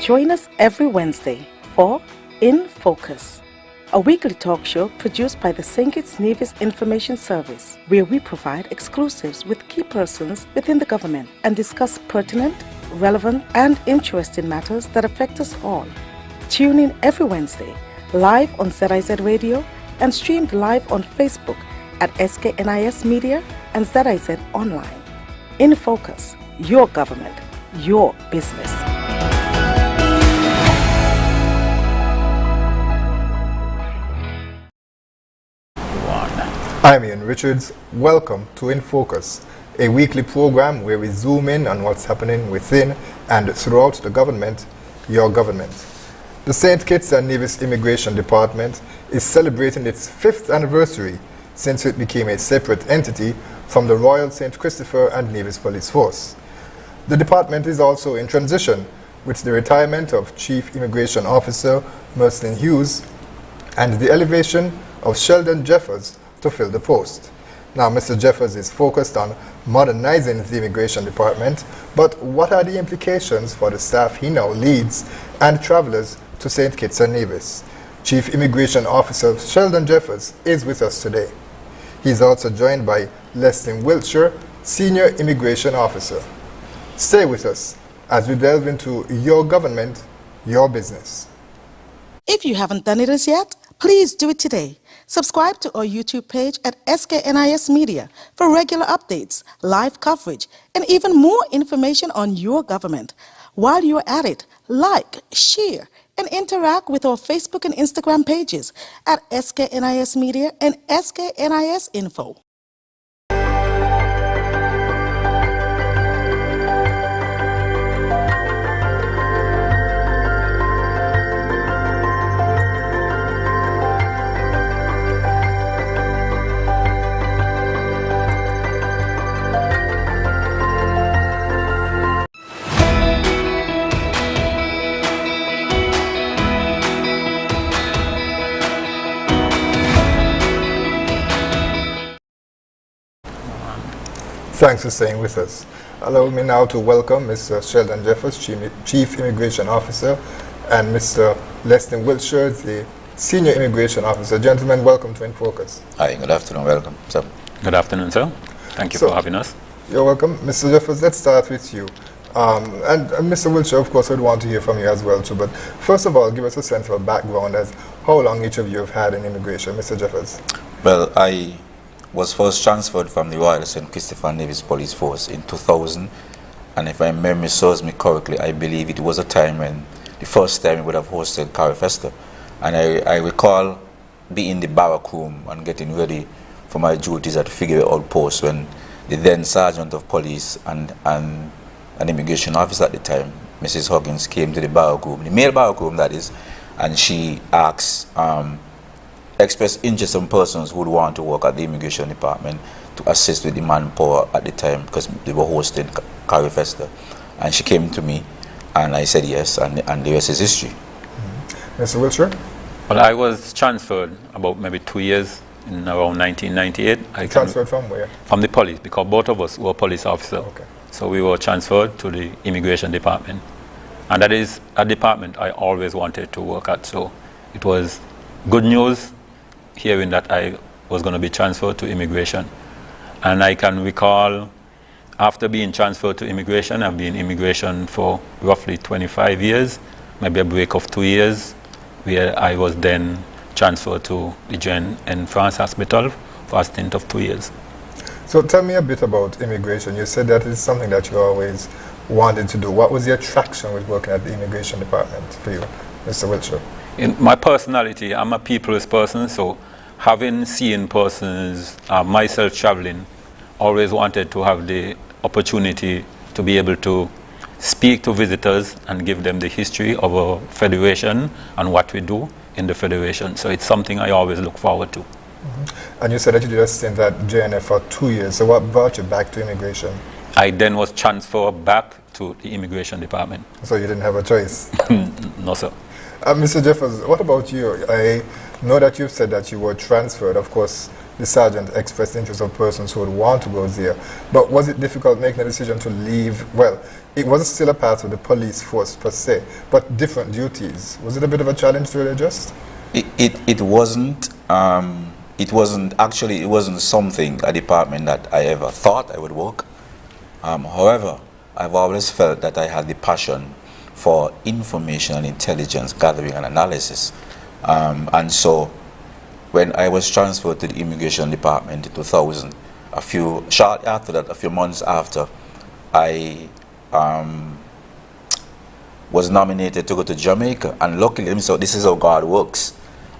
Join us every Wednesday for InFocus, a weekly talk show produced by the SKNIS Information Service, where we provide exclusives with key persons within the government and discuss pertinent, relevant, and interesting matters that affect us all. Tune in every Wednesday, live on ZIZ Radio and streamed live on Facebook at SKNIS Media and ZIZ Online. InFocus, your government, your business. I'm Ian Richards. Welcome to InFocus, a weekly program where we zoom in on what's happening within and throughout the government, your government. The St. Kitts and Nevis Immigration Department is celebrating its 5th anniversary since it became a separate entity from the Royal St. Christopher and Nevis Police Force. The department is also in transition with the retirement of Chief Immigration Officer Mercelyn Hughes and the elevation of Sheldon Jeffers to fill the post. Now, Mr. Jeffers is focused on modernizing the immigration department, but what are the implications for the staff he now leads and travelers to St. Kitts and Nevis? Chief Immigration Officer Sheldon Jeffers is with us today. He's also joined by Leslie Wiltshire, Senior Immigration Officer. Stay with us as we delve into your government, your business. If you haven't done it as yet, please do it today. Subscribe to our YouTube page at SKNIS Media for regular updates, live coverage, and even more information on your government. While you're at it, like, share, and interact with our Facebook and Instagram pages at SKNIS Media and SKNIS Info. Thanks for staying with us. Allow me now to welcome Mr. Sheldon Jeffers, Chief Immigration Officer, and Mr. Leslie Wiltshire, the Senior Immigration Officer. Gentlemen, welcome to InFocus. Hi, good afternoon, welcome, sir. Good afternoon, sir. Thank you for having us. You're welcome. Mr. Jeffers, let's start with you. And Mr. Wiltshire, of course, would want to hear from you as well, too. But first of all, give us a sense of a background as how long each of you have had in immigration. Mr. Jeffers. Well, I was first transferred from the Royal St. Christopher and Nevis Police Force in 2000, and if my memory serves me correctly, I believe it was a time when the first time we would have hosted Carrie Festa, and I recall being in the barrack room and getting ready for my duties at the Figueroa outpost when the then Sergeant of Police and an immigration officer at the time, Mrs. Huggins, came to the barrack room, the male barrack room that is, and she asked expressed interest in persons who would want to work at the immigration department to assist with the manpower at the time because they were hosting Carrie Festa. And she came to me and I said yes, and the rest is history. Mr. Wiltshire? Well, I was transferred about maybe 2 years in around 1998. Transferred from where? From the police, because both of us were police officers. Okay. So we were transferred to the immigration department. And that is a department I always wanted to work at. So it was good news hearing that I was going to be transferred to immigration. And I can recall after being transferred to immigration, I've been in immigration for roughly 25 years, maybe a break of 2 years, where I was then transferred to the Jean and France Hospital for a stint of 2 years. So tell me a bit about immigration. You said that is something that you always wanted to do. What was the attraction with working at the immigration department for you, Mr. Wiltshire? In my personality, I'm a people's person, so having seen persons, myself traveling, always wanted to have the opportunity to be able to speak to visitors and give them the history of our federation and what we do in the federation. So it's something I always look forward to. And you said that you did a stint at JNF for 2 years. So what brought you back to immigration? I then was transferred back to the immigration department. So you didn't have a choice? No, sir. Mr. Jeffers, what about you? I know that you've said that you were transferred. Of course, the sergeant expressed interest of persons who would want to go there. But was it difficult making a decision to leave? Well, it wasn't still a part of the police force per se, but different duties. Was it a bit of a challenge to adjust? It wasn't. It wasn't something, a department that I ever thought I would work. However, I've always felt that I had the passion for information and intelligence gathering and analysis. And so when I was transferred to the immigration department in 2000, shortly after that, a few months after, I was nominated to go to Jamaica. And luckily, so this is how God works.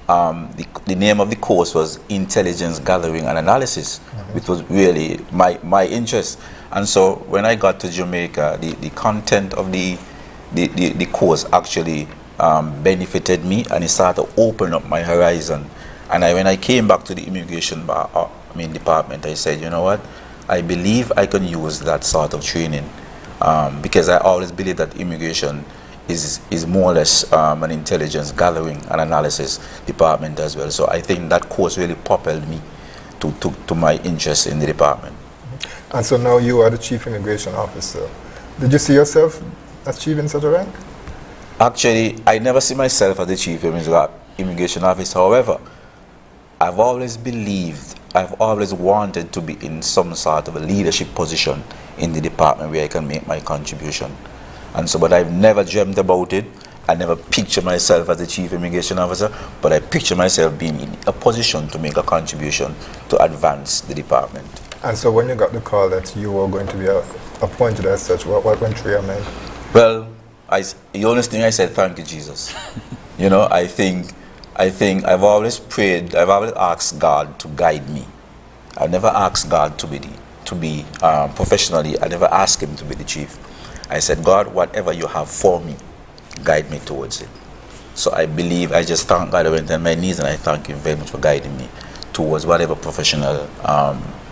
The name of the course was Intelligence Gathering and Analysis, which was really my interest. And so when I got to Jamaica, the content of the course actually benefited me, and it started to open up my horizon. And when I came back to the immigration department, I said, you know what, I believe I can use that sort of training, because I always believe that immigration is more or less an intelligence gathering and analysis department as well. So I think that course really propelled me to my interest in the department. And so now you are the Chief Immigration Officer. Did you see yourself achieving such a rank? Actually, I never see myself as the Chief Immigration Officer. However, I've always believed, I've always wanted to be in some sort of a leadership position in the department where I can make my contribution. And so, but I've never dreamt about it. I never pictured myself as the Chief Immigration Officer, but I picture myself being in a position to make a contribution to advance the department. And so when you got the call that you were going to be appointed as such, what went through your mind? Well, the honest thing I said, thank you, Jesus. You know, I think I've always prayed, I've always asked God to guide me. I've never asked God to be professionally, I never asked him to be the chief. I said, God, whatever you have for me, guide me towards it. So I believe, I just thank God. I went on my knees and I thank him very much for guiding me towards whatever professional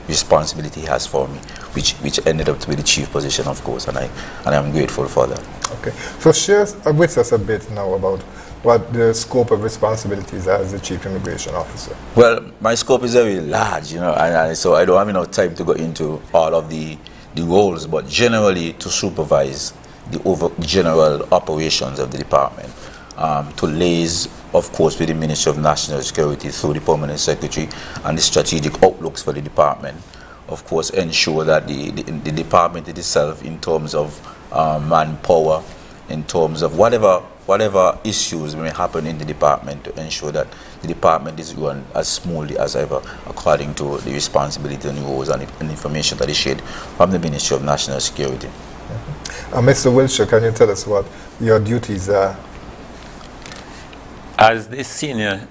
responsibility he has for me, which ended up to be the chief position, of course, and I'm grateful for that. Okay, so share with us a bit now about what the scope of responsibilities are as the Chief Immigration Officer. Well, my scope is very large, you know, and so I don't have enough time to go into all of the roles, but generally to supervise the general operations of the department, to liaise, of course, with the Ministry of National Security through the Permanent Secretary and the strategic outlooks for the department. Of course, ensure that the department itself, in terms of manpower, in terms of whatever issues may happen in the department, to ensure that the department is run as smoothly as ever, according to the responsibility and rules and information that is shared from the Ministry of National Security. Mr. Wiltshire, can you tell us what your duties are? As the senior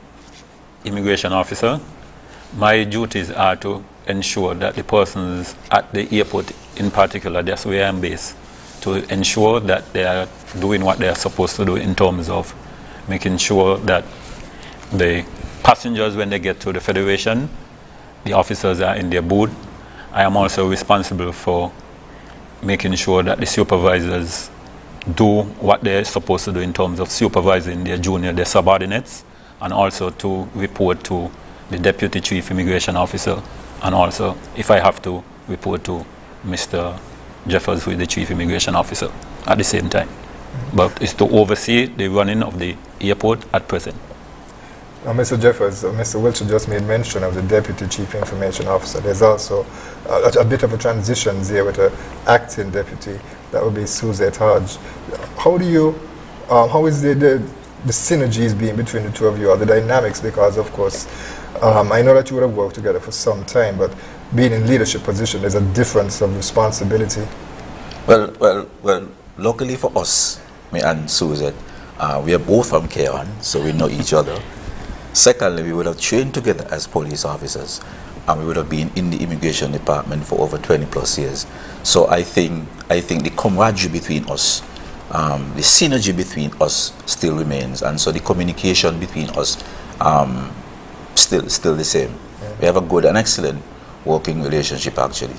immigration officer, my duties are to ensure that the persons at the airport, in particular, that's where I'm based, to ensure that they are doing what they are supposed to do in terms of making sure that the passengers, when they get to the Federation, the officers are in their booth. I am also responsible for making sure that the supervisors do what they're supposed to do in terms of supervising their subordinates, and also to report to the Deputy Chief Immigration Officer, and also, if I have to, report to Mr. Jeffers, who is the Chief Immigration Officer, at the same time. But it's to oversee the running of the airport at present. Mr. Jeffers, Mr. Wiltshire just made mention of the Deputy Chief Information Officer. There's also a bit of a transition there with an acting deputy. That would be Suzette Hodge. How is the synergies being between the two of you, or the dynamics? Because, of course, I know that you would have worked together for some time, but being in leadership position, there's a difference of responsibility. Well, luckily for us, me and Suzette, we are both from Kieran, so we know each other. Secondly, we would have trained together as police officers, and we would have been in the immigration department for over 20 plus years. So I think the camaraderie between us, the synergy between us still remains, and so the communication between us still the same. Yeah. We have a good and excellent working relationship, actually.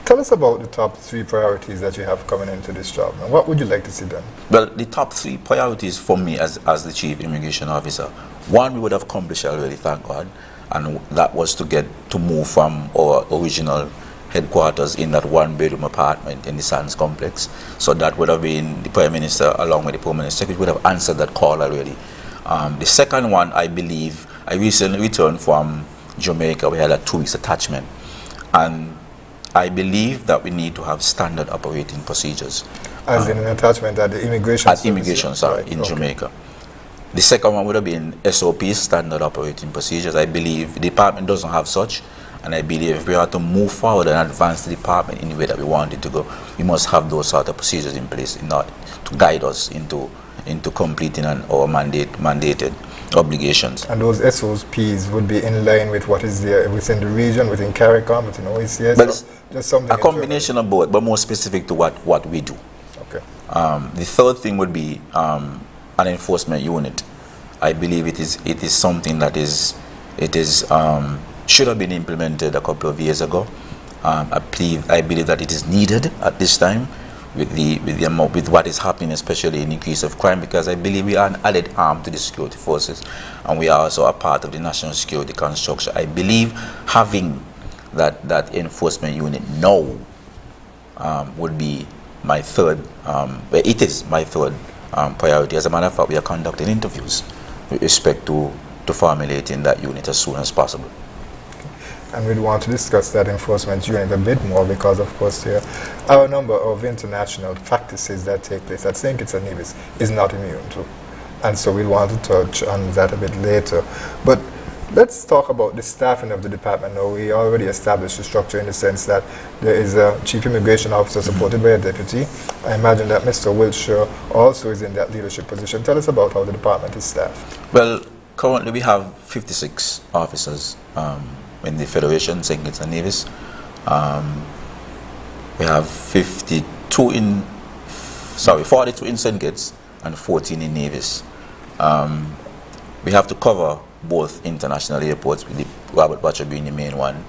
Tell us about the top 3 priorities that you have coming into this job. Now, what would you like to see done? Well, the top 3 priorities for me as the Chief Immigration Officer. 1, we would have accomplished already, thank God. and that was to move from our original headquarters in that one-bedroom apartment in the Sands complex. So that would have been the Prime Minister along with the Permanent Secretary would have answered that call already. The second one, I believe, I recently returned from Jamaica. We had a 2 weeks attachment, and I believe that we need to have standard operating procedures. As in an attachment at the immigration at immigration, sorry, right, in okay. Jamaica. The second one would have been SOPs, standard operating procedures. I believe the department doesn't have such, and I believe if we are to move forward and advance the department in the way that we want it to go, we must have those sort of procedures in place in order to guide us into completing our mandated obligations. And those SOPs would be in line with what is there within the region, within CARICOM, within OECS? But just something a combination of both, but more specific to what we do. Okay. The third thing would be an enforcement unit. I believe it is something that should have been implemented a couple of years ago. I believe that it is needed at this time with what is happening, especially in the increase of crime, because I believe we are an added arm to the security forces, and we are also a part of the national security construction. I believe having that enforcement unit now would be my third. It is my third priority. As a matter of fact, we are conducting interviews with respect to formulating that unit as soon as possible. And we'd want to discuss that enforcement unit a bit more because, of course, there are a number of international practices that take place that St. Kitts and Nevis is not immune to. And so we'll want to touch on that a bit later. But let's talk about the staffing of the department now. We already established the structure in the sense that there is a Chief Immigration Officer supported by a Deputy. I imagine that Mr. Wiltshire also is in that leadership position. Tell us about how the department is staffed. Well, currently we have 56 officers in the Federation, St. Kitts and Nevis. We have 42 in St. Kitts and 14 in Nevis. We have to cover both international airports, with the Robert Butcher being the main one,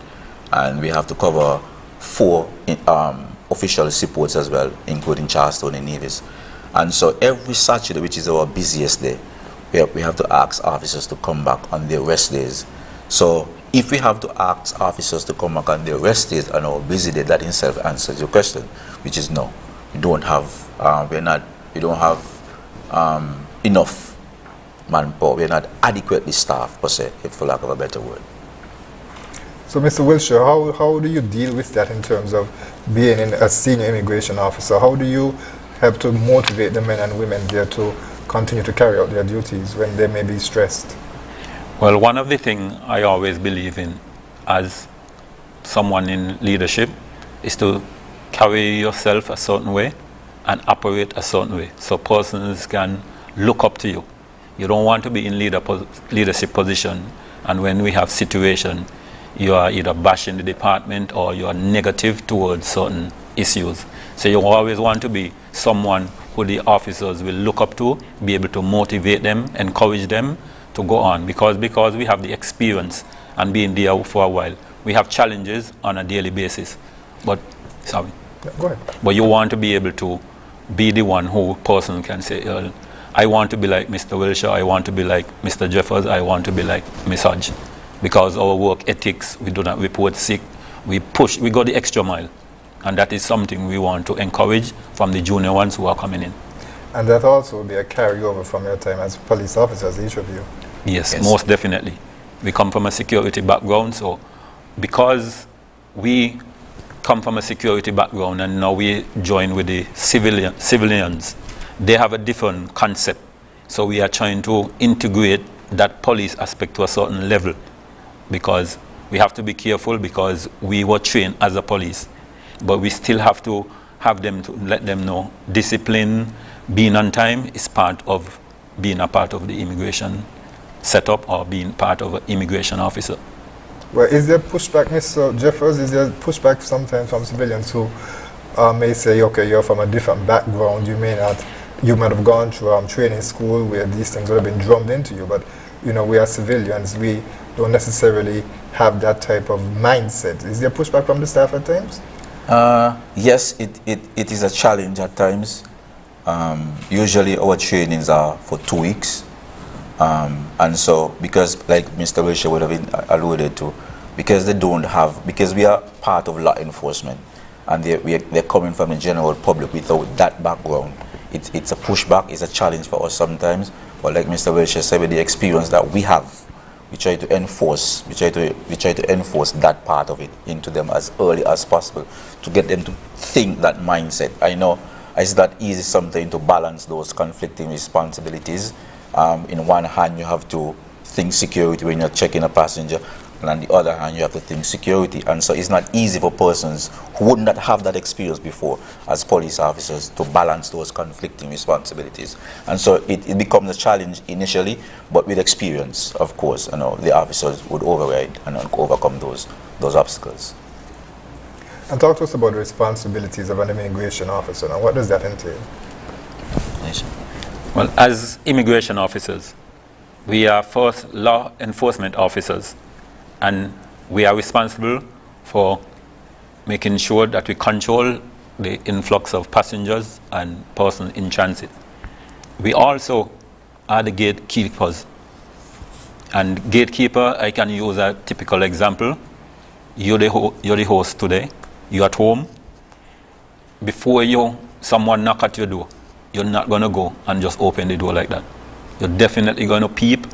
and we have to cover 4 official seaports as well, including Charleston and Nevis. And so every Saturday, which is our busiest day, we have to ask officers to come back on their rest days. So if we have to ask officers to come back on their rest days on our busy day, that in itself answers your question, which is no. We don't have enough manpower. We're not adequately staffed, per se, for lack of a better word. So, Mr. Wiltshire, how do you deal with that in terms of being a senior immigration officer? How do you help to motivate the men and women there to continue to carry out their duties when they may be stressed? Well, one of the things I always believe in as someone in leadership is to carry yourself a certain way and operate a certain way so persons can look up to you. You don't want to be in leadership position, and when we have situation, you are either bashing the department or you are negative towards certain issues. So you always want to be someone who the officers will look up to, be able to motivate them, encourage them to go on, because we have the experience and being there for a while. We have challenges on a daily basis, but sorry. Yeah, go ahead. But you want to be able to be the one who person can say, I want to be like Mr. Wiltshire, I want to be like Mr. Jeffers, I want to be like Miss Hodge, because our work ethics, we do not report sick, we push, we go the extra mile, and that is something we want to encourage from the junior ones who are coming in. And that also will be a carryover from your time as police officers, each of you. Yes, most definitely. We come from a security background, so because we come from a security background and now we join with the civilians, they have a different concept. So we are trying to integrate that police aspect to a certain level, because we have to be careful, because we were trained as a police, but we still have to have them to let them know discipline, being on time is part of being a part of the immigration setup or being part of an immigration officer. Well, is there pushback, Mr. Jeffers? Is there pushback sometimes from civilians who may say, okay, you're from a different background, you might have gone through training school where these things would have been drummed into you, but we are civilians, we don't necessarily have that type of mindset. Is there pushback from the staff at times? Yes, it is a challenge at times. Usually our trainings are for 2 weeks. And so, because like Mr. Risha would have alluded to, because they don't have, because we are part of law enforcement, and they're coming from the general public without that background, it's a pushback, it's a challenge for us sometimes. But like Mr. Risha said, with the experience that we have, we try to enforce, we try to enforce that part of it into them as early as possible, to get them to think that mindset. I know it's not easy sometimes to balance those conflicting responsibilities. In one hand, you have to think security when you're checking a passenger, and on the other hand, you have to think security. And so it's not easy for persons who would not have that experience before as police officers to balance those conflicting responsibilities. And so it becomes a challenge initially, but with experience, of course, the officers would override and overcome those obstacles. And talk to us about the responsibilities of an immigration officer. Now, what does that entail? Well, as immigration officers, we are first law enforcement officers, and we are responsible for making sure that we control the influx of passengers and persons in transit. We also are the gatekeepers. And gatekeeper, I can use a typical example. You're the host today. You're at home. Before someone knock at your door, you're not going to go and just open the door like that. You're definitely going to peep.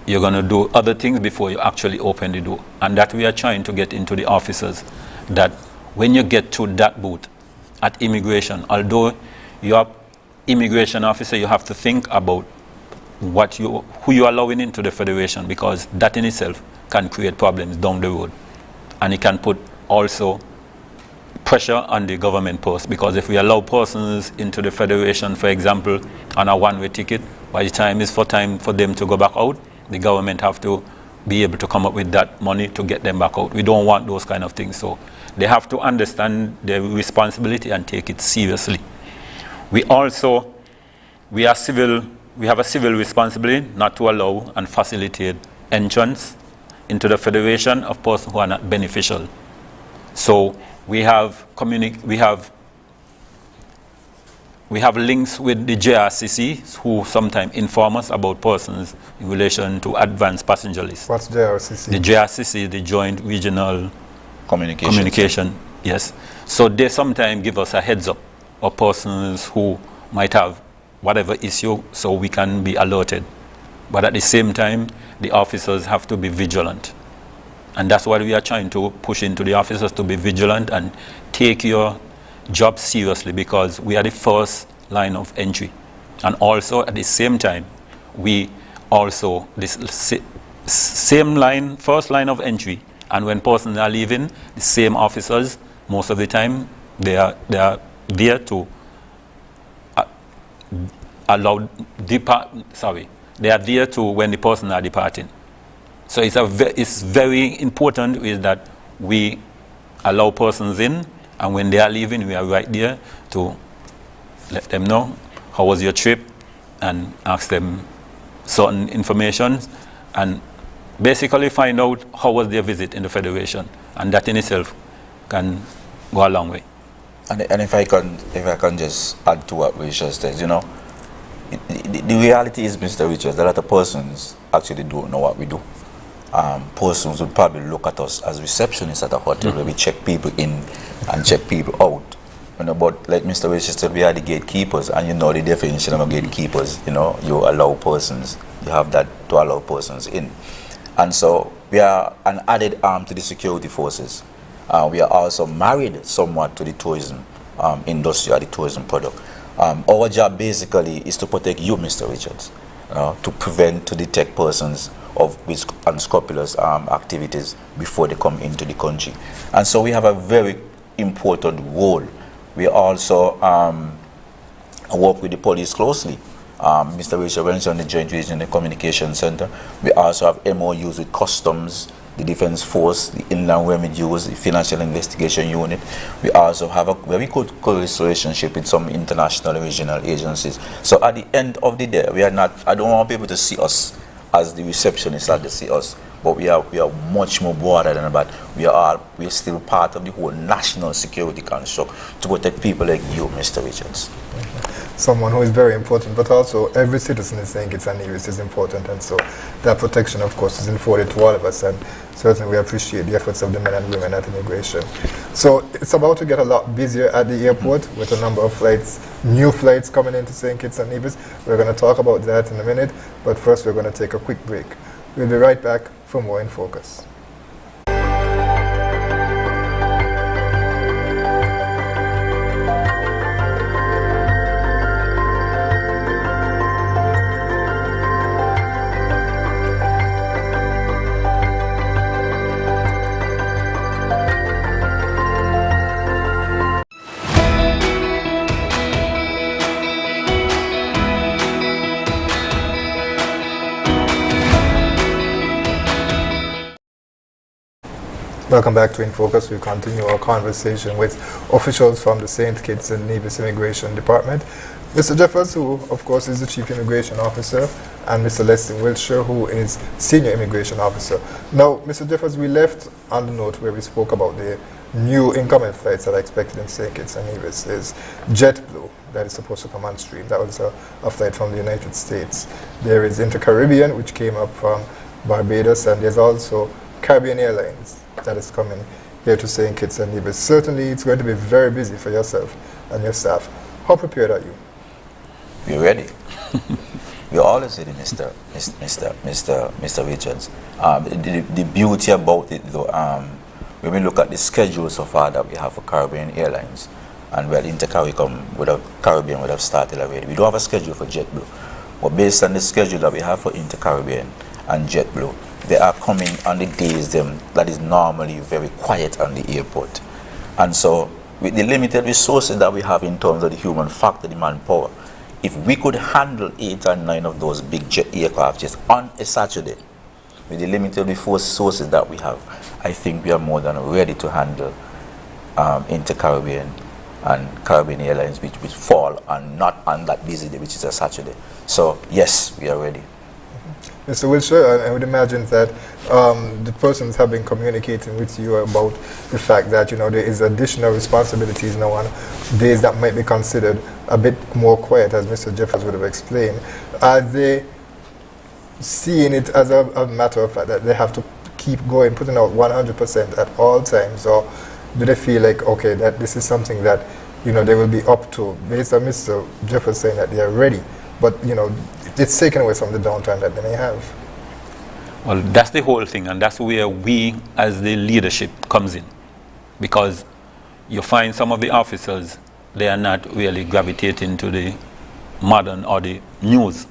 You're going to do other things before you actually open the door. And that we are trying to get into the officers, that when you get to that booth at immigration, although you're immigration officer, you have to think about who you're allowing into the federation, because that in itself can create problems down the road. And it can put also pressure on the government post, because if we allow persons into the federation, for example, on a one-way ticket, by the time it's time for them to go back out, the government have to be able to come up with that money to get them back out. We don't want those kind of things. So they have to understand their responsibility and take it seriously. We have a civil responsibility not to allow and facilitate entrance into the federation of persons who are not beneficial. So we have links with the JRCC, who sometimes inform us about persons in relation to advanced passenger lists. What's JRCC? The JRCC, the Joint Regional Communication. Yes. So they sometimes give us a heads up of persons who might have whatever issue, so we can be alerted. But at the same time, the officers have to be vigilant. And that's what we are trying to push into the officers, to be vigilant and take your job seriously, because we are the first line of entry. And also at the same time, we also, this same line, first line of entry, and when persons are leaving, the same officers, most of the time, they are there to they are there to when the person are departing. So it's very important is that we allow persons in, and when they are leaving, we are right there to let them know how was your trip and ask them certain information and basically find out how was their visit in the federation, and that in itself can go a long way. And if I can just add to what Richard says, the reality is, Mr. Richards, that a lot of persons actually don't know what we do. Persons would probably look at us as receptionists at a hotel, where we check people in and check people out. But like Mr. Richards said, we are the gatekeepers, and the definition of gatekeepers. You allow persons, you have that to allow persons in. And so we are an added arm to the security forces. We are also married somewhat to the tourism industry or the tourism product. Our job basically is to protect you, Mr. Richards, to detect persons with unscrupulous activities before they come into the country. And so we have a very important role. We also work with the police closely. Mr. Richard mentioned the Joint Regional Communication Center. We also have MOUs with Customs, the Defense Force, the Inland Revenues, the Financial Investigation Unit. We also have a very good relationship with some international and regional agencies. So at the end of the day, I don't want people to see us as the receptionists, as they see us. but we are much more broader than that. We are still part of the whole national security construct to protect people like you, Mr. Richards. Someone who is very important, but also every citizen in St. Kitts and Nevis is important, and so that protection, of course, is afforded to all of us, and certainly we appreciate the efforts of the men and women at immigration. So it's about to get a lot busier at the airport with a number of flights, new flights coming into St. Kitts and Nevis. We're going to talk about that in a minute, but first we're going to take a quick break. We'll be right back for more in Focus. Welcome back to InFocus. We continue our conversation with officials from the St. Kitts and Nevis Immigration Department. Mr. Jeffers, who of course is the Chief Immigration Officer, and Mr. Leslie Wiltshire, who is Senior Immigration Officer. Now, Mr. Jeffers, we left on the note where we spoke about the new incoming flights that are expected in St. Kitts and Nevis. Is JetBlue that is supposed to come on stream. That was a flight from the United States. There is Inter-Caribbean, which came up from Barbados, and there's also Caribbean Airlines that is coming here to St. Kitts and Nevis. Certainly, it's going to be very busy for yourself and your staff. How prepared are you? We're ready. We're always ready, Mr. Richards. The beauty about it, though, when we look at the schedule so far that we have for Caribbean Airlines, and well, Caribbean would have started already. We don't have a schedule for JetBlue, but based on the schedule that we have for Inter-Caribbean and JetBlue, they are coming on the days that is normally very quiet on the airport. And so, with the limited resources that we have in terms of the human factor, the manpower, if we could handle 8 or 9 of those big jet aircraft just on a Saturday, with the limited resources that we have, I think we are more than ready to handle Inter-Caribbean and Caribbean Airlines, which fall on not on that busy day, which is a Saturday. So, yes, we are ready. Mr. Wiltshire, I would imagine that the persons have been communicating with you about the fact that, you know, there is additional responsibilities now on days that might be considered a bit more quiet, as Mr. Jeffers would have explained. Are they seeing it as a matter of fact that they have to keep going, putting out 100% at all times, or do they feel like, okay, that this is something that, you know, they will be up to, based on Mr. Jeffers saying that they are ready, but, you know, it's taken away from the downtime that they may have? Well, that's the whole thing, and that's where we as the leadership comes in, because you find some of the officers, they are not really gravitating to the modern or the news.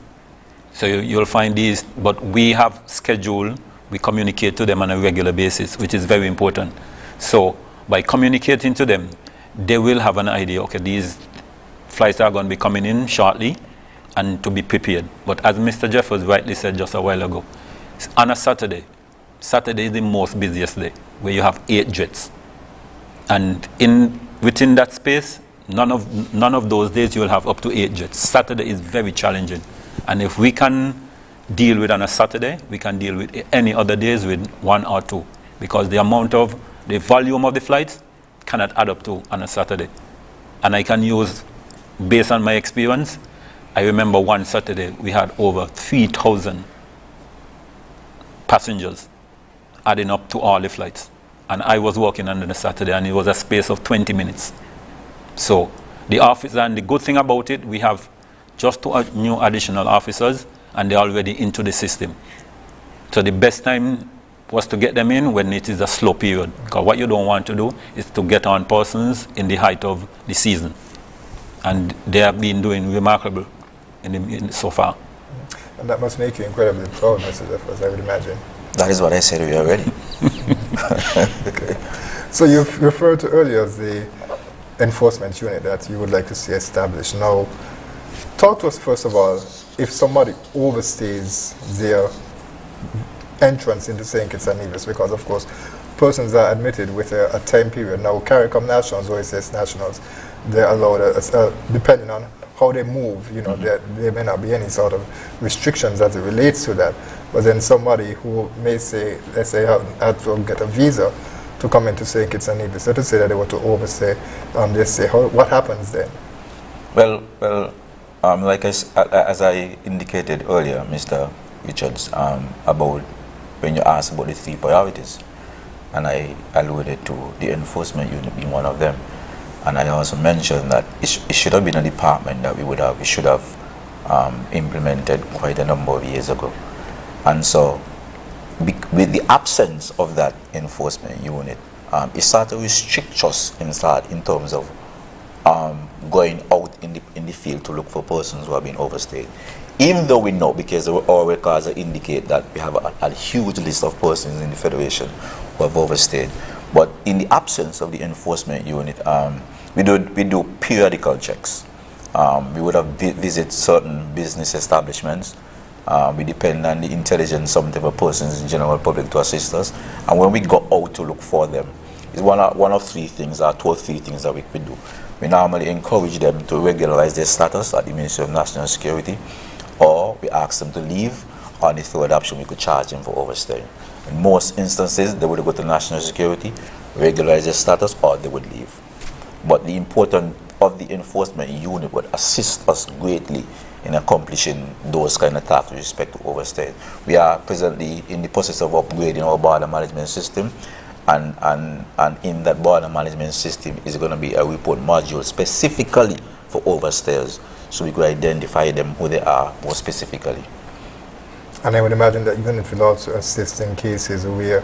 So you'll find these, but we have scheduled, we communicate to them on a regular basis, which is very important. So by communicating to them, they will have an idea, okay, these flights are going to be coming in shortly, and to be prepared. But as Mr. Jeffers rightly said just a while ago, on a Saturday is the most busiest day, where you have 8 jets. And within that space, none of those days you will have up to 8 jets. Saturday is very challenging. And if we can deal with on a Saturday, we can deal with any other days with 1 or 2. Because the volume of the flights cannot add up to on a Saturday. And I can use, based on my experience, I remember one Saturday we had over 3,000 passengers adding up to all the flights. And I was working on the Saturday, and it was a space of 20 minutes. So the office, and the good thing about it, we have just 2 new additional officers, and they're already into the system. So the best time was to get them in when it is a slow period. Because what you don't want to do is to get on persons in the height of the season. And they have been doing remarkable so far. And that must make you incredibly proud, Mr. Jeffers, I would imagine. That is what I said, we are ready. Okay. So you've referred to earlier the enforcement unit that you would like to see established. Now, talk to us first of all, if somebody overstays their entrance into St. Kitts and Nevis, because of course persons are admitted with a time period. Now, CARICOM nationals, OSS nationals, they're allowed, depending on how they move, you know, there may not be any sort of restrictions as it relates to that. But then somebody who may say, let's say, had to get a visa to come into St. Kitts and Nevis, so to say that they were to overstay, they say, what happens then? Well, like as I indicated earlier, Mr. Richards, about when you asked about the 3 priorities, and I alluded to the enforcement unit being one of them, and I also mentioned that it should have been a department that we should have implemented quite a number of years ago, and so with the absence of that enforcement unit, it started to restrict us in terms of going out in the field to look for persons who have been overstayed. Even though we know, because our records indicate that we have a huge list of persons in the Federation who have overstayed, but in the absence of the enforcement unit, we do periodical checks. We would have visit certain business establishments. We depend on the intelligence sometimes of persons in general public to assist us, and when we go out to look for them, it's one of 3 things, or 2 or 3 things that we do. We normally encourage them to regularize their status at the Ministry of National Security, or we ask them to leave, or the third option, we could charge them for overstaying. In most instances, they would go to National Security, regularize their status, or they would leave. But the importance of the enforcement unit would assist us greatly in accomplishing those kind of tasks with respect to overstaying. We are presently in the process of upgrading our border management system, and in that border management system is going to be a report module specifically for overstayers, so we could identify them who they are more specifically. And I would imagine that unit will also assist in cases where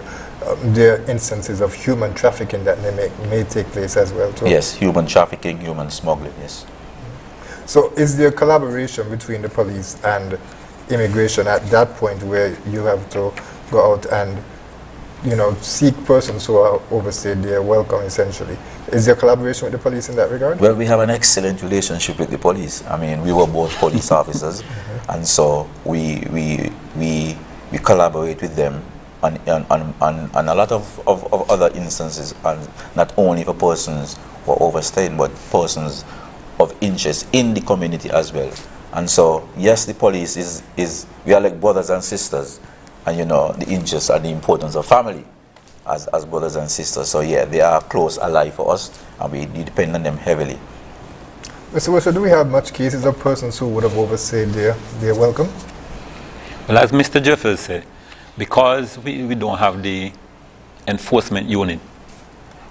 there are instances of human trafficking that may take place as well too. Yes, human trafficking, human smuggling, yes. So is there collaboration between the police and immigration at that point where you have to go out and, you know, seek persons who are overstayed their welcome essentially? Is there collaboration with the police in that regard? Well, we have an excellent relationship with the police. I mean, we were both police officers, and so we collaborate with them on a lot of other instances, and not only for persons who are overstaying, but persons of interest in the community as well. And so, yes, the police is we are like brothers and sisters, and you know the interest and the importance of family as brothers and sisters. So yeah, they are close ally for us, and we depend on them heavily. Mr. Wilson, do we have much cases of persons who would have overstayed their welcome? Well, as Mr. Jeffers said, because we don't have the enforcement unit,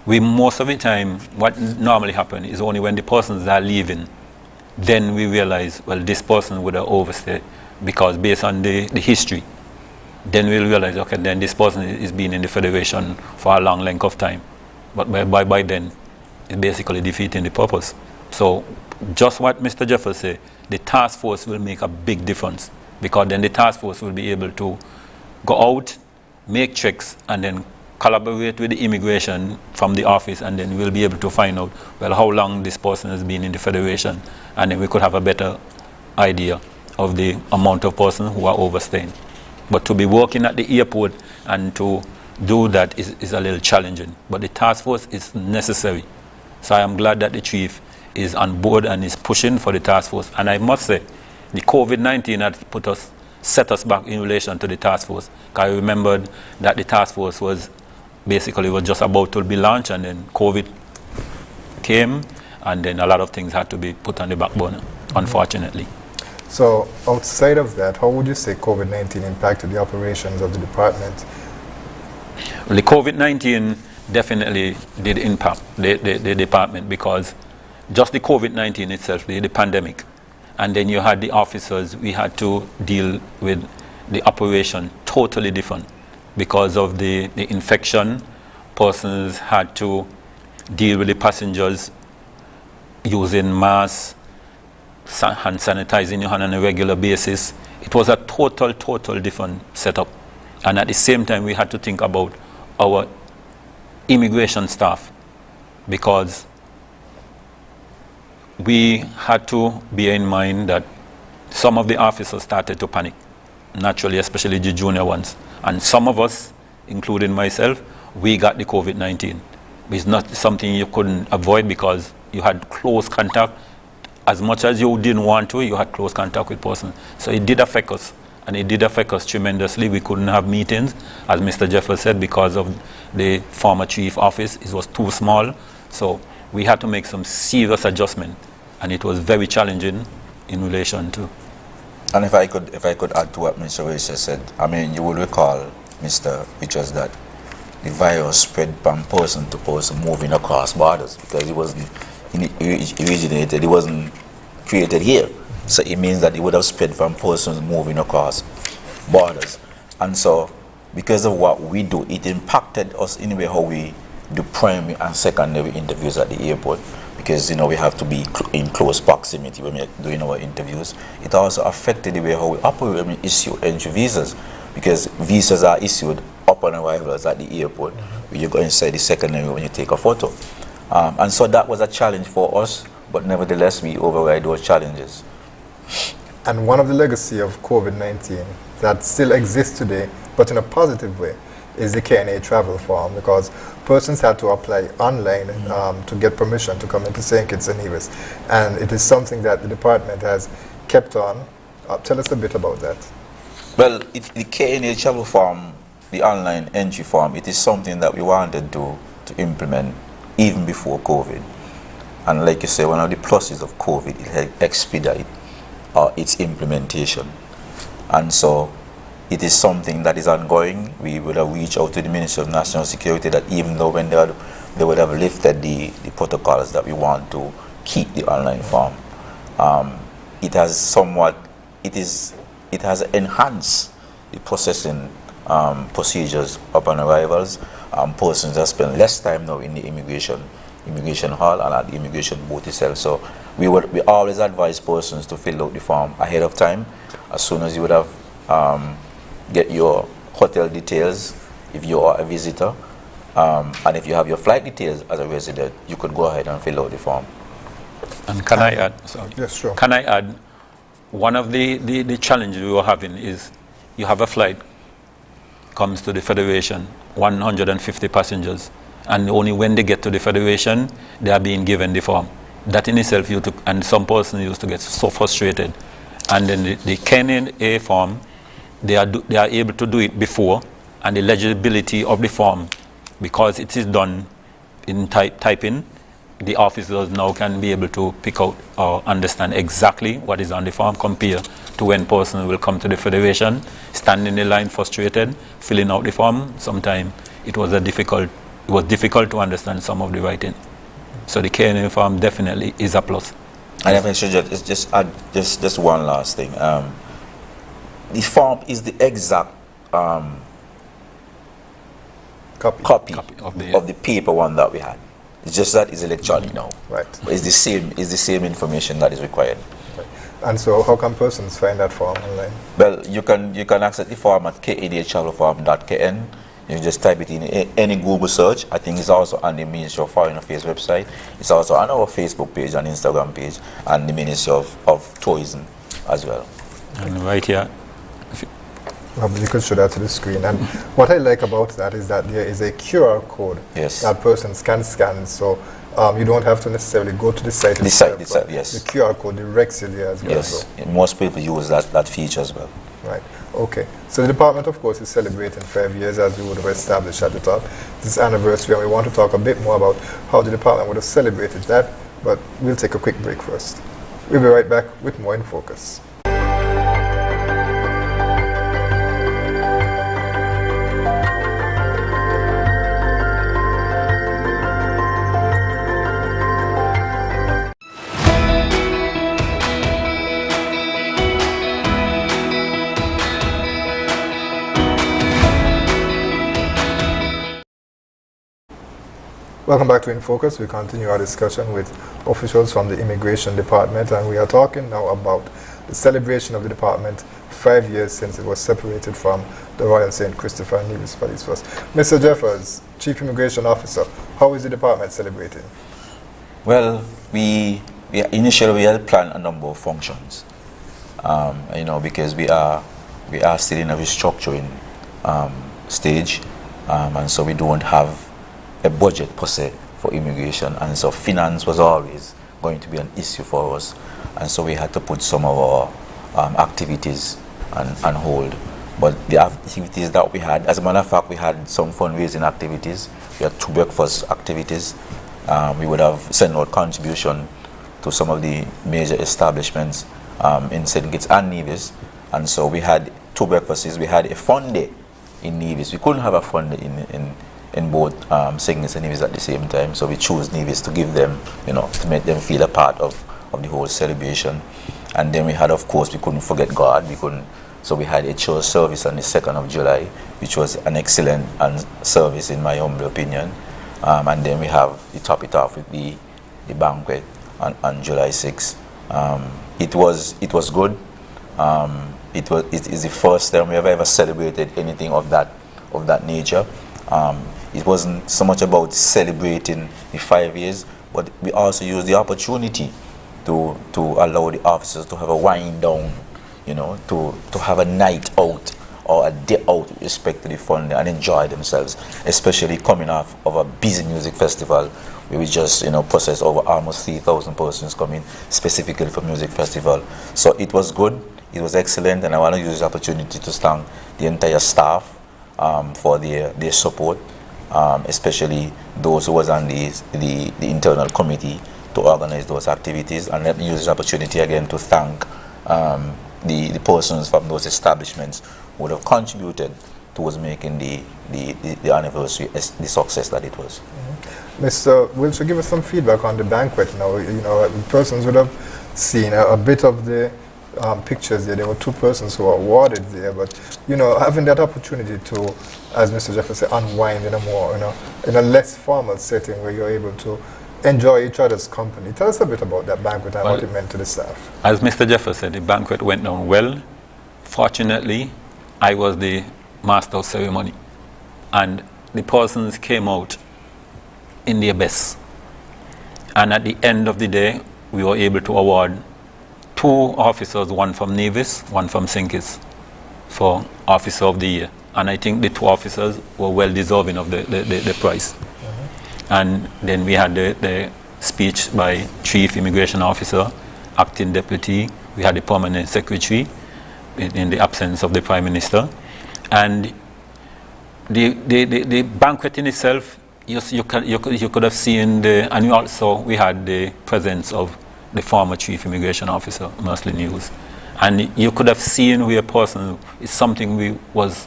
we most of the time, what normally happens is only when the persons are leaving, then we realize, well, this person would have overstayed, because based on the history, then we'll realize, okay, then this person is being in the Federation for a long length of time. But by then, it's basically defeating the purpose. So just what Mr. Jeffers said, the task force will make a big difference, because then the task force will be able to go out, make checks, and then collaborate with the immigration from the office, and then we'll be able to find out, well, how long this person has been in the Federation, and then we could have a better idea of the amount of persons who are overstaying. But to be working at the airport and to do that is a little challenging. But the task force is necessary. So I am glad that the chief is on board and is pushing for the task force. And I must say, the COVID-19 had set us back in relation to the task force. I remembered that the task force was just about to be launched, and then COVID came, and then a lot of things had to be put on the back burner, unfortunately. So outside of that, how would you say COVID-19 impacted the operations of the department? Well, the COVID-19 definitely did impact the department, because just the COVID-19 itself, the pandemic, and then you had the officers, we had to deal with the operation totally different. Because of the infection, persons had to deal with the passengers using masks, hand sanitizing your hand on a regular basis. It was a total different setup. And at the same time, we had to think about our immigration staff, because we had to bear in mind that some of the officers started to panic, naturally, especially the junior ones. And some of us, including myself, we got the COVID-19. It's not something you couldn't avoid, because you had close contact as much as you didn't want to, you had close contact with persons. So it did affect us, and it did affect us tremendously. We couldn't have meetings, as Mr. Jeffers said, because of the former chief office. It was too small. So we had to make some serious adjustment, and it was very challenging in relation to. And if I could add to what Mr. Richards said, I mean, you will recall, Mr. Richards, that the virus spread from person to person, moving across borders, because it wasn't originated, it wasn't created here. So it means that it would have spread from persons moving across borders. And so, because of what we do, it impacted us in a way how we do primary and secondary interviews at the airport, because we have to be in close proximity when we're doing our interviews. It also affected the way how we operate when we issue entry visas, because visas are issued upon arrivals at the airport, when you go inside the secondary when you take a photo. And so that was a challenge for us, but nevertheless we override those challenges. And one of the legacy of COVID-19 that still exists today, but in a positive way, is the KNA travel form, because persons had to apply online to get permission to come into St. Kitts and Nevis. And it is something that the department has kept on. Tell us a bit about that. Well, the KNA travel form, the online entry form, it is something that we wanted to implement even before COVID. And like you say, one of the pluses of COVID, it helped expedite its implementation. And so it is something that is ongoing. We would have reached out to the Ministry of National Security that even though when they would have lifted the protocols that we want to keep the online form, it has enhanced the processing procedures upon arrivals. Persons that spend less time now in the immigration hall and at the immigration booth itself. So we always advise persons to fill out the form ahead of time, as soon as you would have get your hotel details if you are a visitor, and if you have your flight details as a resident, you could go ahead and fill out the form. And can I add? Sorry. Yes, sure. Can I add? One of the challenges we were having is you have a flight comes to the Federation, 150 passengers, and only when they get to the Federation, they are being given the form. That in itself, and some person used to get so frustrated. And then the KNA form, they are able to do it before, and the legibility of the form, because it is done in typing, the officers now can be able to pick out or understand exactly what is on the form, compared to when person will come to the Federation, stand in the line frustrated, filling out the form. Sometimes it was difficult to understand some of the writing. So the KNA form definitely is a plus. And if I should just add just one last thing. The form is the exact copy of the paper one that we had. It's just that it's electronic now. Right. But it's the same information that is required. Right. And so how can persons find that form online? Well, you can access the form at knatravelform.kn. You just type it in any Google search. I think it's also on the Ministry of Foreign Affairs website. It's also on our Facebook page and Instagram page, and the Ministry of Tourism as well. And right here, You could show that to the screen. And what I like about that is that there is a QR code that persons can scan. So you don't have to necessarily go to the site itself. Yes. The QR code directs you there as well. Yes, most people use that feature as well. Right. Okay. So the department, of course, is celebrating 5 years, as we would have established at the top. This is anniversary, and we want to talk a bit more about how the department would have celebrated that. But we'll take a quick break first. We'll be right back with more in Focus. Welcome back to InFocus. We continue our discussion with officials from the Immigration Department, and we are talking now about the celebration of the department 5 years since it was separated from the Royal St. Christopher and Nevis Police Force. Mr. Jeffers, Chief Immigration Officer, how is the department celebrating? Well, we initially had planned a number of functions, because we are still in a restructuring stage, and so we don't have a budget per se for immigration, and so finance was always going to be an issue for us, and so we had to put some of our activities on hold. But the activities that we had, as a matter of fact, we had some fundraising activities. We had 2 breakfast activities. We would have sent out contribution to some of the major establishments in St. Kitts and Nevis, and so we had 2 breakfasts. We had a fun day in Nevis. We couldn't have a fun day in both St. Kitts and Nevis at the same time, so we chose Nevis to give them, to make them feel a part of the whole celebration. And then we had, of course, we couldn't forget God. So we had a church service on the 2nd of July, which was an excellent service in my humble opinion. And then we top it off with the banquet on July 6th. It was good. It is the first time we have ever celebrated anything of that nature. It wasn't so much about celebrating the 5 years, but we also used the opportunity to allow the officers to have a wind down, to have a night out or a day out with respect to the fun and enjoy themselves, especially coming off of a busy music festival where we just processed over almost 3,000 persons coming specifically for music festival. So it was good, it was excellent, and I want to use this opportunity to thank the entire staff for their support, especially those who was on the internal committee to organize those activities. And let me use this opportunity again to thank the persons from those establishments who would have contributed towards making the anniversary the success that it was. Mr. Wiltshire, give us some feedback on the banquet now. Persons would have seen a bit of the pictures there. There were 2 persons who were awarded there, but having that opportunity to, as Mr. Jefferson said, unwind in a more, in a less formal setting where you're able to enjoy each other's company. Tell us a bit about that banquet and what it meant to the staff. As Mr. Jefferson said, the banquet went down well. Fortunately, I was the master of ceremony, and the persons came out in their best. And at the end of the day, we were able to award 2 officers, one from Nevis, one from St. Kitts, for Officer of the Year. And I think the 2 officers were well deserving of the prize. And then we had the speech by Chief Immigration Officer, Acting Deputy. We had the Permanent Secretary in the absence of the Prime Minister. And the banquet in itself, you could have seen and also we had the presence of the former Chief Immigration Officer, Mersley News. And you could have seen where a person is something was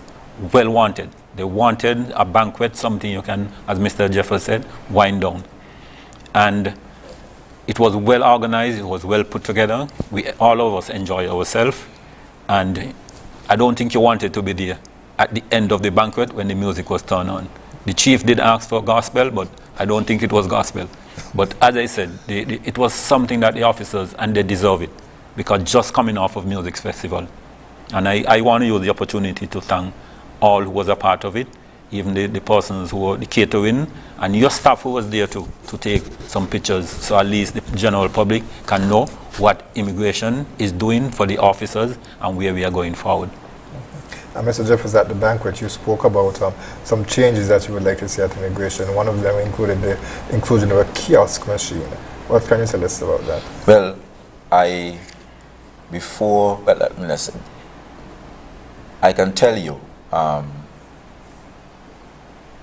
well wanted. They wanted a banquet, something you can, as Mr. Jefferson said, wind down. And it was well organized, it was well put together. All of us enjoyed ourselves. And I don't think you wanted to be there at the end of the banquet when the music was turned on. The chief did ask for gospel, but I don't think it was gospel. But as I said, it was something that the officers, and they deserve it, because just coming off of music festival. And I want to use the opportunity to thank all who was a part of it, even the persons who were the catering, and your staff who was there to take some pictures, so at least the general public can know what immigration is doing for the officers and where we are going forward. Mr. Jefferson, at the banquet you spoke about some changes that you would like to see at immigration. One of them included the inclusion of a kiosk machine. What can you tell us about that? Well, I can tell you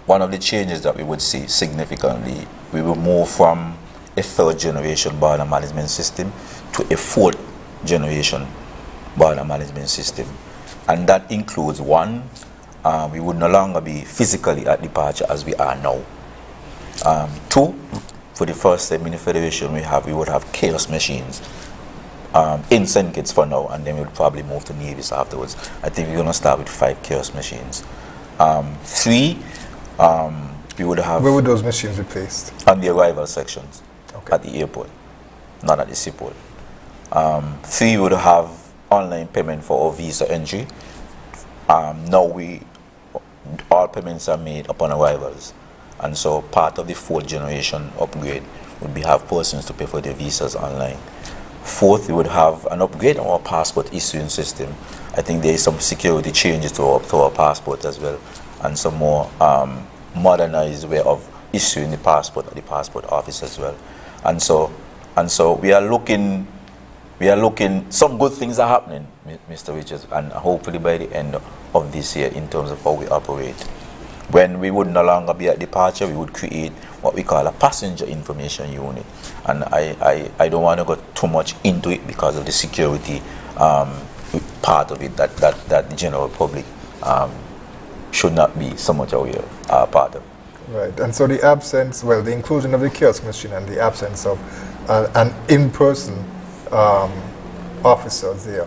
one of the changes that we would see significantly, we will move from a 3rd generation border management system to a 4th generation border management system. And that includes 1, we would no longer be physically at departure as we are now. 2, for the first time in the Federation we would have kiosk machines in St. Kitts for now, and then we'll probably move to Nevis afterwards. I think we're going to start with 5 kiosk machines. 3, we would have... Where would those machines be placed? On the arrival sections, at the airport, not at the seaport. 3, we would have online payment for our visa entry. Now all payments are made upon arrivals, and so part of the 4th generation upgrade would be have persons to pay for their visas online. 4th, we would have an upgrade on our passport issuing system. I think there is some security changes to our passport as well, and some more modernized way of issuing the passport at the passport office as well. And so And so we are looking, some good things are happening, Mr. Richards, and hopefully by the end of this year in terms of how we operate. When we would no longer be at departure, we would create what we call a passenger information unit. And I don't want to go too much into it because of the security part of it that the general public should not be so much aware part of. Right, and so the absence, well, the inclusion of the kiosk machine and the absence of an in-person officer there,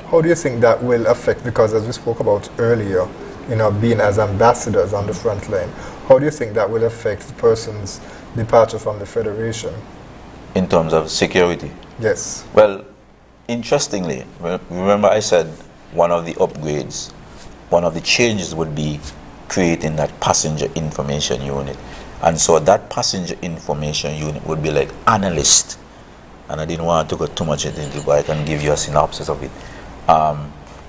how do you think that will affect, because as we spoke about earlier, you know, being as ambassadors on the front line, how do you think that will affect the person's departure from the Federation? In terms of security? Yes. Well, interestingly, remember I said one of the upgrades, one of the changes would be creating that passenger information unit. And so that passenger information unit would be like analyst. And I didn't want to go too much into it, but I can give you a synopsis of it.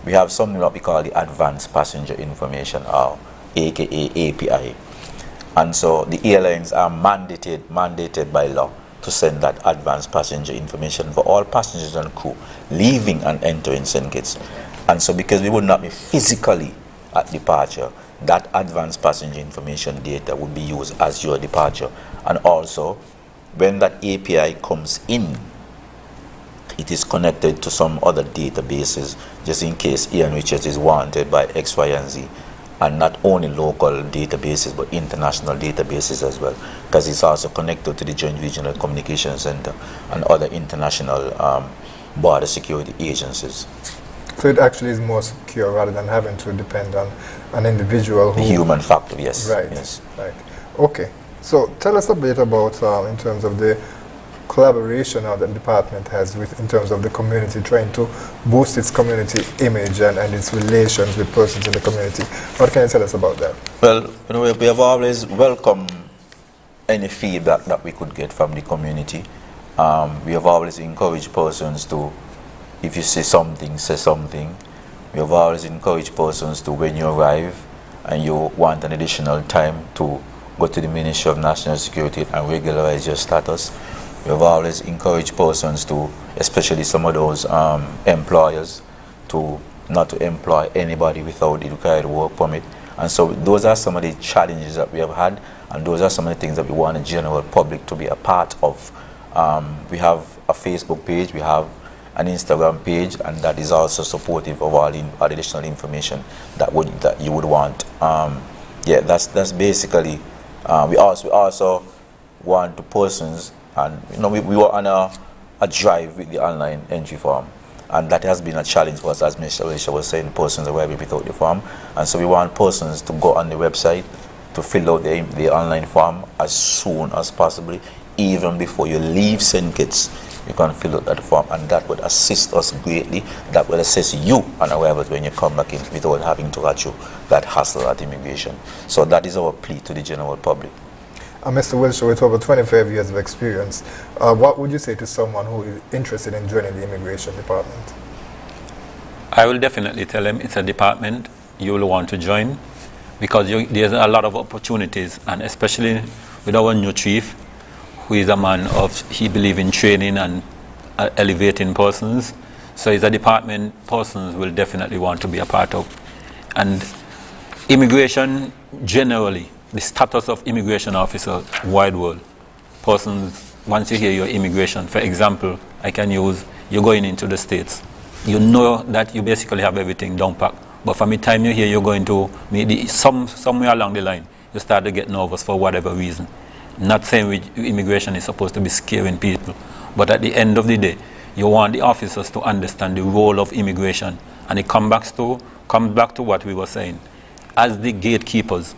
We have something that we call the Advanced Passenger Information, or aka API. And so the airlines are mandated by law to send that advanced passenger information for all passengers and crew leaving and entering St. Kitts. And so because we would not be physically at departure, that advanced passenger information data would be used as your departure. And also, when that API comes in, it is connected to some other databases, just in case Ian Richards is wanted by X, Y, and Z. And not only local databases, but international databases as well, because it's also connected to the Joint Regional Communication Center and other international border security agencies. So it actually is more secure rather than having to depend on an individual who... The human factor, yes. Right, yes. Right. Okay. So tell us a bit about, in terms of the collaboration that the department has with, in terms of the community, trying to boost its community image and its relations with persons in the community. What can you tell us about that? Well, you know, we have always welcomed any feedback that we could get from the community. We have always encouraged persons to, if you say something, say something. We have always encouraged persons to, when you arrive and you want an additional time, to go to the Ministry of National Security and regularize your status. We have always encouraged persons to, especially some of those employers, to not to employ anybody without the required work permit. And so those are some of the challenges that we have had, and those are some of the things that we want the general public to be a part of. We have a Facebook page, we have an Instagram page, and that is also supportive of all additional information that you would want. Yeah, that's basically. We also want the persons, and you know, we were on a drive with the online entry form, and that has been a challenge for us, as Mr. Alicia was saying, persons arriving without the form. And so we want persons to go on the website to fill out the online form as soon as possible. Even before you leave St. Kitts, you can fill out that form, and that would assist us greatly. That will assist you on arrival when you come back in, without having to go through that hassle at immigration. So that is our plea to the general public. Mr. Wilshire, with over 25 years of experience, what would you say to someone who is interested in joining the immigration department? I will definitely tell them it's a department you will want to join, because there's a lot of opportunities, and especially with our new chief, who is a man of, he believes in training and elevating persons. So it's a department persons will definitely want to be a part of. And immigration generally, the status of immigration officer wide world, persons, once you hear your immigration, for example, I can use, you're going into the States. You know that you basically have everything down packed. But from the time you hear you're going to maybe somewhere along the line, you start to get nervous for whatever reason. Not saying immigration is supposed to be scaring people, but at the end of the day, you want the officers to understand the role of immigration. And it comes back to what we were saying. As the gatekeepers,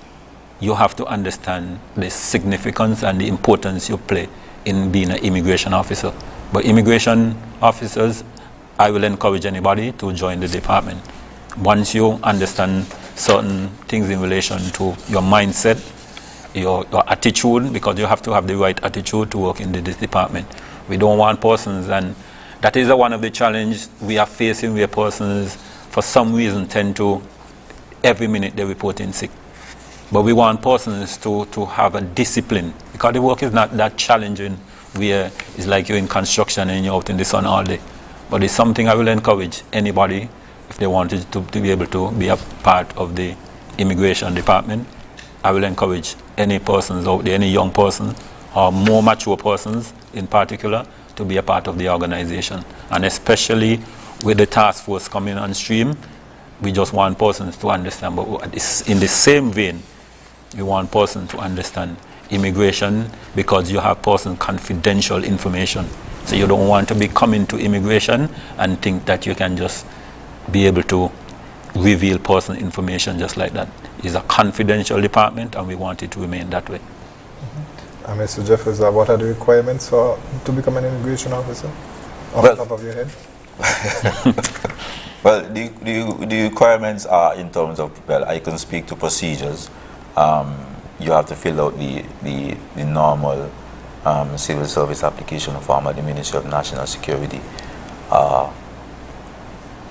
you have to understand the significance and the importance you play in being an immigration officer. But immigration officers, I will encourage anybody to join the department. Once you understand certain things in relation to your mindset, your attitude, because you have to have the right attitude to work in this department. We don't want persons, and that is one of the challenges we are facing, where persons for some reason tend to, every minute they report in sick. But we want persons to have a discipline, because the work is not that challenging where it's like you're in construction and you're out in the sun all day. But it's something I will encourage anybody, if they wanted to be able to be a part of the immigration department. I will encourage any persons out there, any young person, or more mature persons in particular, to be a part of the organization. And especially with the task force coming on stream, we just want persons to understand. But in the same vein, we want persons to understand immigration, because you have person confidential information. So you don't want to be coming to immigration and think that you can just be able to reveal personal information just like that. It's a confidential department, and we want it to remain that way. And Mr. Jeffers, what are the requirements to become an immigration officer? Off the top of your head? Well, the requirements are in terms of, well, I can speak to procedures. You have to fill out the normal civil service application form at the Ministry of National Security or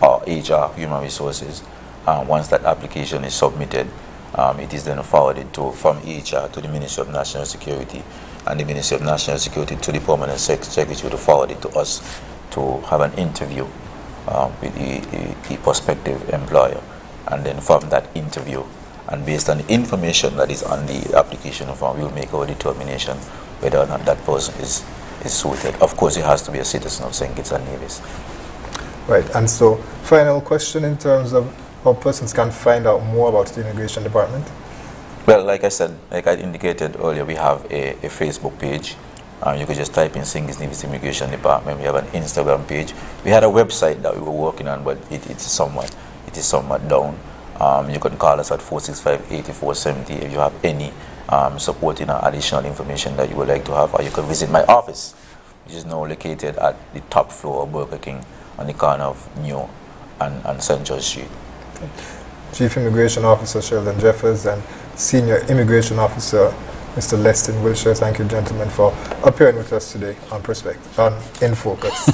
HR, Human Resources. Once that application is submitted, it is then forwarded from HR to the Ministry of National Security, and the Ministry of National Security to the Permanent Secretary, which will forward it to us to have an interview with the prospective employer. And then from that interview, and based on the information that is on the application form, we will make our determination whether or not that person is suited. Of course, it has to be a citizen of St. Kitts and Nevis. Right, and so final question in terms of how persons can find out more about the immigration department. Well, like I said, like I indicated earlier, we have a Facebook page. You could just type in St. Kitts Nevis Immigration Department. We have an Instagram page. We had a website that we were working on, but it is somewhat down. You can call us at 465-8470 if you have any supporting or additional information that you would like to have, or you can visit my office, which is now located at the top floor of Burger King on the corner of New and Central Street. Okay. Chief Immigration Officer Sheldon Jeffers and Senior Immigration Officer Mr. Leston Wilshire, thank you, gentlemen, for appearing with us today on InFocus.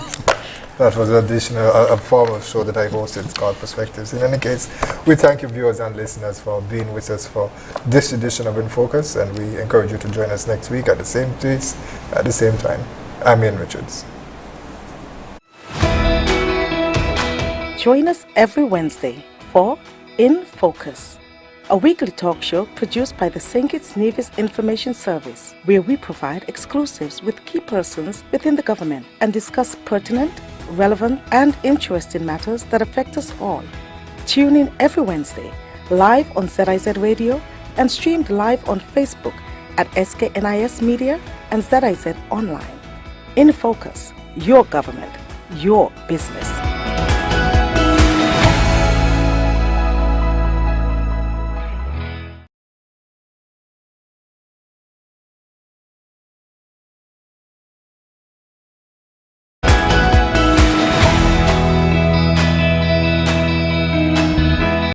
That was a formal show that I hosted. It's called Perspectives. In any case, we thank you, viewers and listeners, for being with us for this edition of InFocus, and we encourage you to join us next week at the same place, at the same time. I'm Ian Richards. Join us every Wednesday for InFocus, a weekly talk show produced by the St. Kitts Nevis Information Service, where we provide exclusives with key persons within the government and discuss pertinent, relevant, and interesting matters that affect us all. Tune in every Wednesday, live on ZIZ Radio and streamed live on Facebook at SKNIS Media and ZIZ Online. InFocus, your government, your business.